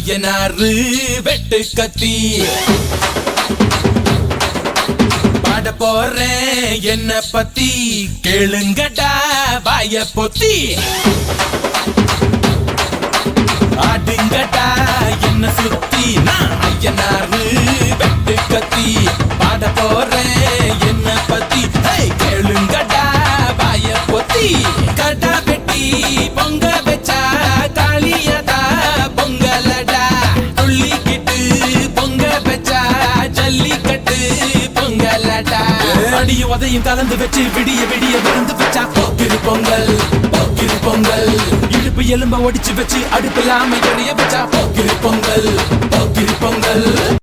ஐயனாரு வெட்டு கத்தி பாட போறேன் என்ன பத்தி கேளுங்கடா வாய பொத்தி ஆடுங்கடா என்ன சுத்தி நான் ஐயனாரு வெட்டு கத்தி பாட போறேன் என்ன பத்தி கேளுங்கடா வாய பொத்தி கடா வெட்டி பொங்க வச்சா காளியதா பொங்கலடா துள்ளிக்கிட்டு பொங்க வச்சா ஜல்லிக்கட்டு பொங்கலடா அடியும் உதையும் கலந்து வச்சு விடிய விடிய விருந்து வச்சா போக்கிரு பொங்கல் போக்கிரு பொங்கல் இடுப்பு எலும்ப ஒடிச்சு வச்சு அடுப்பில்லாம எறிய வச்சா போக்கிரு பொங்கல் போக்கிரு பொங்கல்